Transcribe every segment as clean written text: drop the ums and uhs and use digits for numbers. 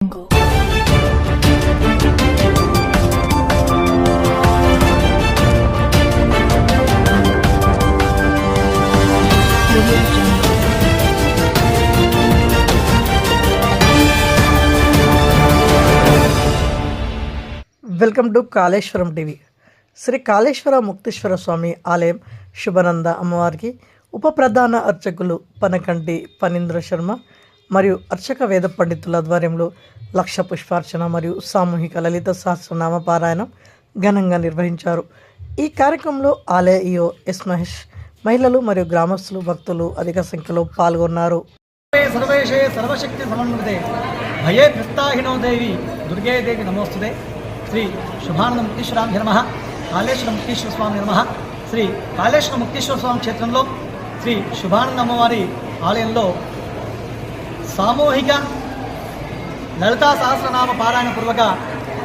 Welcome to Kaleshwaram TV. Sri Kaleshwara Mukteshwara Swami ఆలయం శుభనంద అమ్మవారికి ఉప ప్రధాన అర్చకులు పనకంటి ఫణీంద్ర శర్మ మరియు అర్చక వేద పండితుల ఆధ్వర్యంలో లక్ష పుష్పార్చన మరియు సామూహిక లలిత సహస్రనామ పారాయణం ఘనంగా నిర్వహించారు. ఈ కార్యక్రమంలో ఆలయ ఈఓ ఎస్ మహేష్, మహిళలు మరియు గ్రామస్తులు, భక్తులు అధిక సంఖ్యలో పాల్గొన్నారు. సర్వేషే సర్వశక్తి సమన్వితే భయే భక్తాహినో దేవి దుర్గే దేవి నమోస్తుతే. శ్రీ శుభానంద ముక్తేశ్వరాభ్య నమః. కాళేశ్వర ముక్తేశ్వర స్వామి నమః. శ్రీ కాళేశ్వర ముక్తేశ్వర స్వామి క్షేత్రంలో శ్రీ శుభానంద అమ్మవారి ఆలయంలో సామూహిక లలితా సహస్రనామ పారాయణ పూర్వక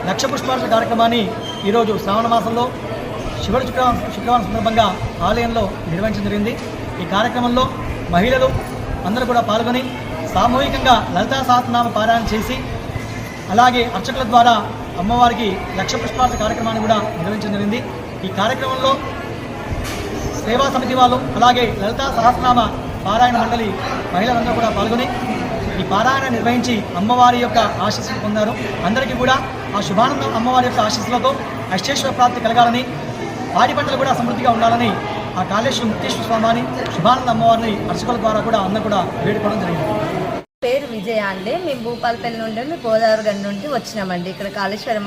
లక్ష పుష్పార్చన కార్యక్రమాన్ని ఈరోజు శ్రావణ మాసంలో శుక్రవారం సందర్భంగా ఆలయంలో నిర్వహించడం జరిగింది. ఈ కార్యక్రమంలో మహిళలు అందరూ కూడా పాల్గొని సామూహికంగా లలితా సహస్రనామ పారాయణ చేసి అలాగే అర్చకుల ద్వారా అమ్మవారికి లక్ష పుష్పార్చన కార్యక్రమాన్ని కూడా నిర్వహించడం జరిగింది. ఈ కార్యక్రమంలో సేవా సమితి వాళ్ళు అలాగే లలితా సహస్రనామ పారాయణ మండలి మహిళలందరూ కూడా పాల్గొని ఈ పారాయణ నిర్వహించి అమ్మవారి యొక్క ఆశీస్సులు పొందారు. అందరికీ కూడా ఆ శుభానందం అమ్మవారి యొక్క ఆశీస్సులతో అష్టేశ్వర ప్రాప్తి కలగాలని, పాడి పంటలు కూడా సమృద్ధిగా ఉండాలని ఆ కాళేశ్వర ముక్తేశ్వర స్వామిని శుభానంద అమ్మవారిని అర్చకుల ద్వారా కూడా అందరూ కూడా వేడుకోవడం జరిగింది. పేరు విజయ అండి. మేము భూపాలపల్లి నుండి గోదావరి గండి నుండి వచ్చినామండి. ఇక్కడ కాళేశ్వరం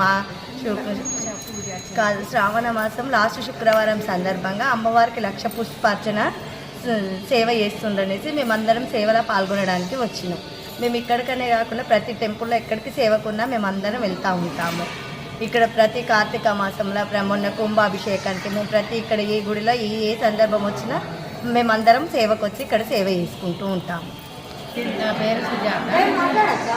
శ్రావణ మాసం లాస్ట్ శుక్రవారం సందర్భంగా అమ్మవారికి లక్ష పుష్పార్చన సేవ చేస్తుండనేసి మేమందరం సేవలో పాల్గొనడానికి వచ్చినాం. మేము ఇక్కడికనే కాకుండా ప్రతి టెంపుల్లో ఎక్కడికి సేవకున్నా మేమందరం వెళ్తూ ఉంటాము. ఇక్కడ ప్రతి కార్తీక మాసంలో మొన్న కుంభాభిషేకానికి మేము ప్రతి ఇక్కడ ఏ గుడిలో ఏ సందర్భం వచ్చినా మేమందరం సేవకు వచ్చి ఇక్కడ సేవ చేసుకుంటూ ఉంటాము. నా పేరు సుజాత.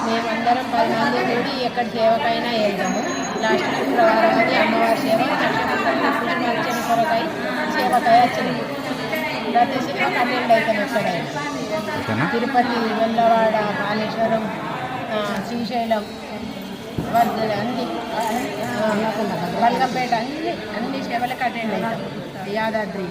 మేమందరం 10 మంది నుండి ఎక్కడ సేవకైనా వెళ్తాము. లాస్ట్ శుక్రవారం అది అమ్మవారి సేవ పుష్పార్చన కొరకై సేవకై వచ్చింది. ప్రతి సేవకు అటెండ్ అవుతాం. ఎక్కడైనా తిరుపతి, వెల్లవాడ, కాళేశ్వరం, శ్రీశైలం, అన్ని బల్గంపేట అన్ని సేవలకు అటెండ్ అవుతాం. యాదాద్రి